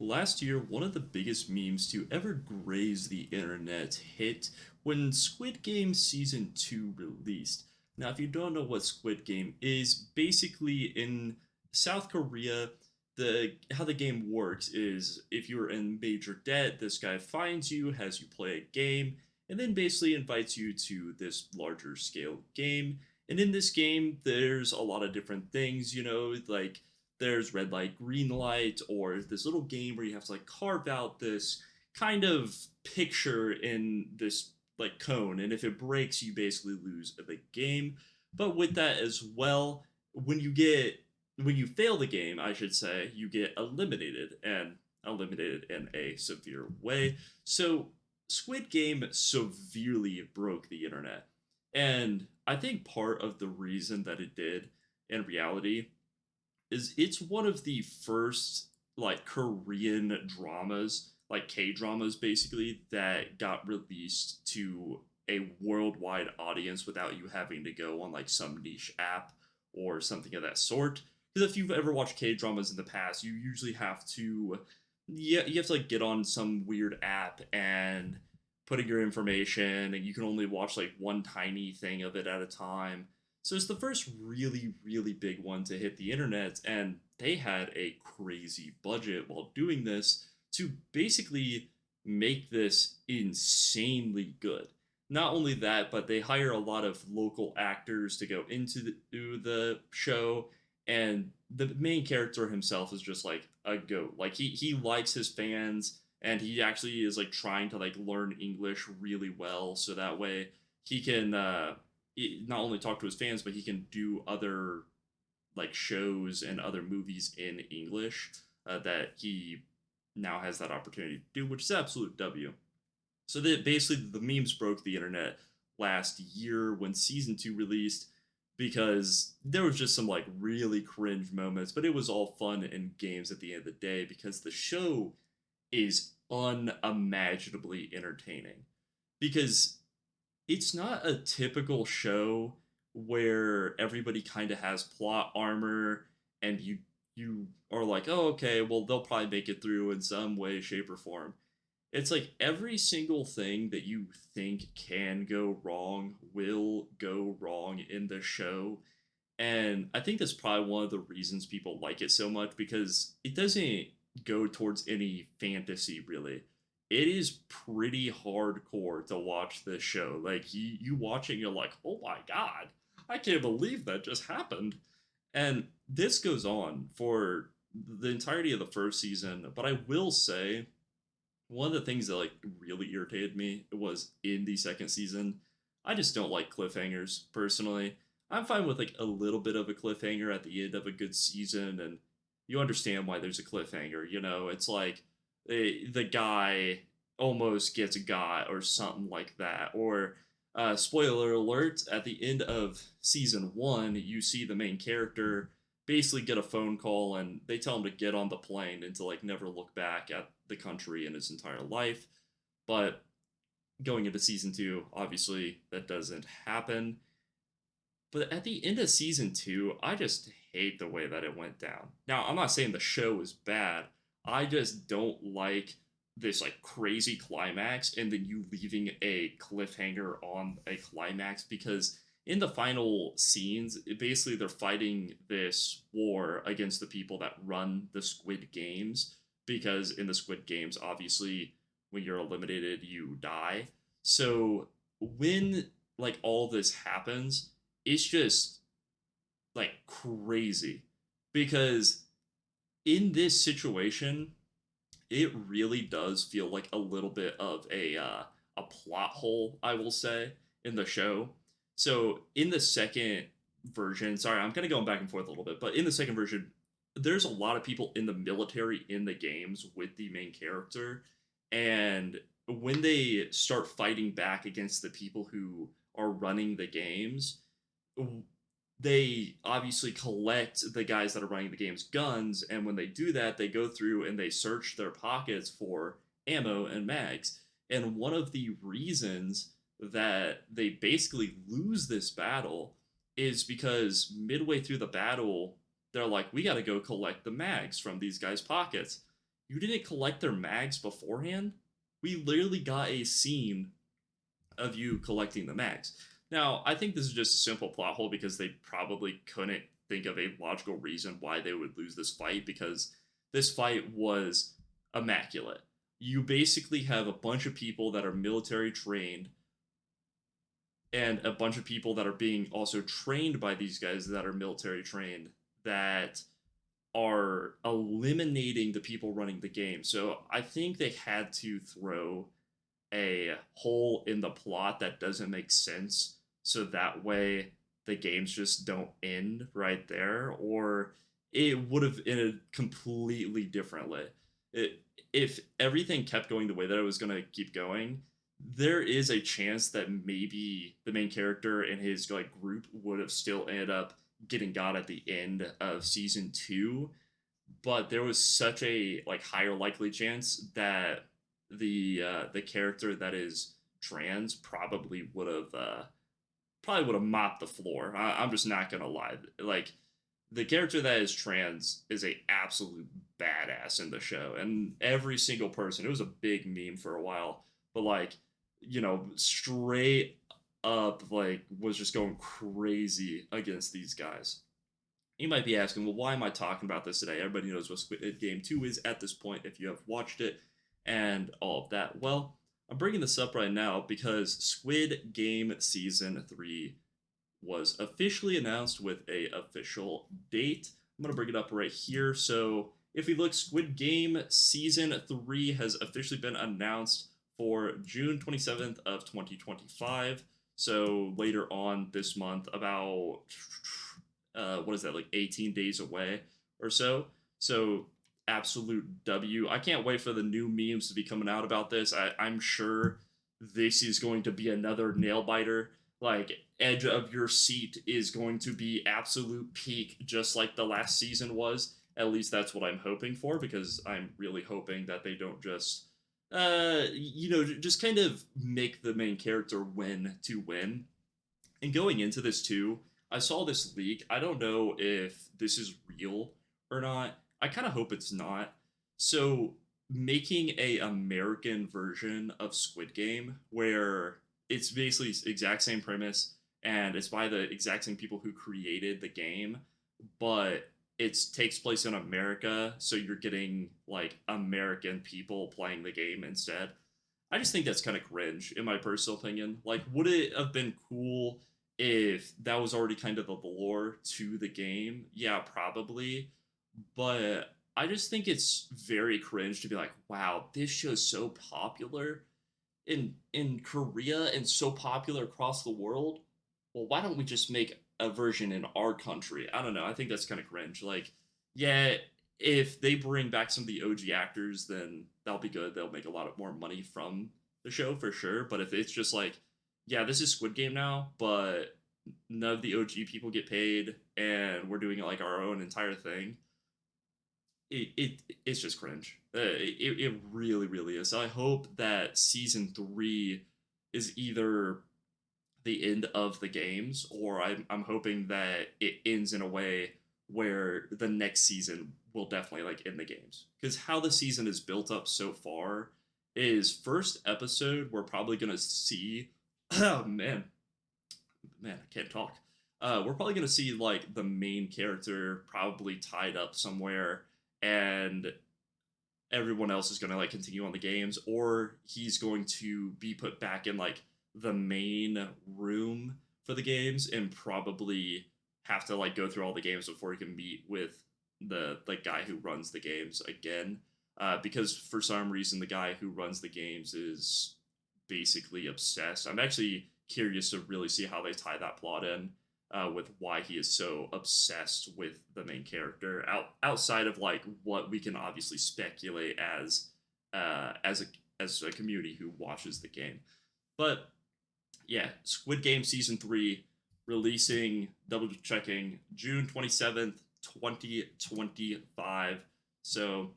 Last year, one of the biggest memes to ever graze the internet hit when Squid Game Season 2 released. Now, if you don't know what Squid Game is, basically in South Korea, the how the game works is if you're in major debt, this guy finds you, has you play a game, and then basically invites you to this larger scale game. And in this game, there's a lot of different things, like there's red light, green light, or this little game where you have to like carve out this kind of picture in this like cone, and if it breaks, you basically lose the game. But with that as well, when you get when you fail the game, I should say, you get eliminated in a severe way. So Squid Game severely broke the internet. And I think part of the reason that it did in reality is it's one of the first like Korean dramas, like K dramas basically, that got released to a worldwide audience without you having to go on like some niche app or something of that sort. Because if you've ever watched K dramas in the past, you usually have to, yeah, you have to like get on some weird app and put in your information, and you can only watch like one tiny thing of it at a time. So it's the first really, really big one to hit the internet, and they had a crazy budget while doing this to basically make this insanely good. Not only that, but they hire a lot of local actors to go into the show, and the main character himself is just like a goat. Like he likes his fans, and he actually is like trying to like learn English really well, so that way he can not only talk to his fans, but he can do other like shows and other movies in English that he now has that opportunity to do, which is absolute W. So that basically the memes broke the internet last year when season two released because there was just some like really cringe moments, but it was all fun and games at the end of the day because the show is unimaginably entertaining. Because it's not a typical show where everybody kind of has plot armor and you are like, oh, okay, well, they'll probably make it through in some way, shape, or form. It's like every single thing that you think can go wrong will go wrong in the show. And I think that's probably one of the reasons people like it so much because it doesn't go towards any fantasy really. It is pretty hardcore to watch this show. Like you watch it and you're like, oh my god, I can't believe that just happened. And this goes on for the entirety of the first season. But I will say one of the things that like really irritated me was in the second season. I just don't like cliffhangers personally. I'm fine with like a little bit of a cliffhanger at the end of a good season, and you understand why there's a cliffhanger. It's like the guy almost gets got or something like that. Or spoiler alert: at the end of season one, you see the main character basically get a phone call and they tell him to get on the plane and to like never look back at the country in his entire life. But going into season two, obviously that doesn't happen. But at the end of season two, I just hate the way that it went down. Now, I'm not saying the show is bad. I just don't like this like crazy climax and then you leaving a cliffhanger on a climax because in the final scenes, basically they're fighting this war against the people that run the Squid Games because in the Squid Games, obviously, when you're eliminated, you die. So when like all this happens, it's just like crazy because in this situation, it really does feel like a little bit of a plot hole, I will say, in the show. So in the second version, sorry, I'm kind of going back and forth a little bit, but in the second version, there's a lot of people in the military in the games with the main character, and when they start fighting back against the people who are running the games, they obviously collect the guys that are running the game's guns, and when they do that, they go through and they search their pockets for ammo and mags. And one of the reasons that they basically lose this battle is because midway through the battle, they're like, we got to go collect the mags from these guys' pockets. You didn't collect their mags beforehand? We literally got a scene of you collecting the mags. Now, I think this is just a simple plot hole because they probably couldn't think of a logical reason why they would lose this fight, because this fight was immaculate. You basically have a bunch of people that are military trained and a bunch of people that are being also trained by these guys that are military trained that are eliminating the people running the game. So I think they had to throw a hole in the plot that doesn't make sense so that way the games just don't end right there, or it would have ended completely differently. It, if everything kept going the way that it was going to keep going, there is a chance that maybe the main character and his like group would have still ended up getting got at the end of season 2, but there was such a like higher likely chance that the character that is trans probably would have mopped the floor. I'm just not gonna lie. Like the character that is trans is a absolute badass in the show, and every single person. It was a big meme for a while, but like straight up like was just going crazy against these guys. You might be asking, well, why am I talking about this today? Everybody knows what Squid Game 2 is at this point if you have watched it and all of that. Well, I'm bringing this up right now because Squid Game Season 3 was officially announced with a official date. I'm going to bring it up right here. So if we look, Squid Game Season 3 has officially been announced for June 27th of 2025. So later on this month, about what is that, like 18 days away or so. So absolute W. I can't wait for the new memes to be coming out about this. I'm sure this is going to be another nail biter. Like edge of your seat is going to be absolute peak, just like the last season was. At least that's what I'm hoping for, because I'm really hoping that they don't just just kind of make the main character win to win. And going into this too, I saw this leak. I don't know if this is real or not. I kind of hope it's not. So making a American version of Squid Game where it's basically exact same premise and it's by the exact same people who created the game, but it takes place in America, so you're getting like American people playing the game instead. I just think that's kind of cringe, in my personal opinion. Like, would it have been cool if that was already kind of the lore to the game? Yeah, probably. But I just think it's very cringe to be like, wow, this show's so popular in Korea and so popular across the world. Well, why don't we just make a version in our country? I don't know. I think that's kind of cringe. Like, yeah, if they bring back some of the OG actors, then that'll be good. They'll make a lot of more money from the show for sure. But if it's just like, yeah, this is Squid Game now, but none of the OG people get paid, and we're doing it like our own entire thing, it's just cringe. It really really is. So I hope that season 3 is either the end of the games, or I'm hoping that it ends in a way where the next season will definitely like end the games, because how the season is built up so far is first episode we're probably gonna see oh man, I can't talk. We're probably gonna see like the main character probably tied up somewhere, and everyone else is gonna like continue on the games, or he's going to be put back in like the main room for the games and probably have to like go through all the games before he can meet with the like guy who runs the games again. Because for some reason the guy who runs the games is basically obsessed. I'm actually curious to really see how they tie that plot in, with why he is so obsessed with the main character. Outside of like what we can obviously speculate as a community who watches the game, but yeah, Squid Game season 3 releasing, double checking, June 27th, 2025. So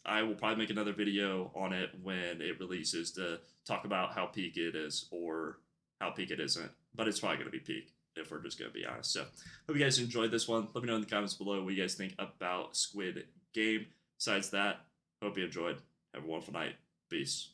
I will probably make another video on it when it releases to talk about how peak it is or how peak it isn't. But it's probably going to be peak, if we're just going to be honest. So hope you guys enjoyed this one. Let me know in the comments below what you guys think about Squid Game. Besides that, Hope you enjoyed. Have a wonderful night. Peace.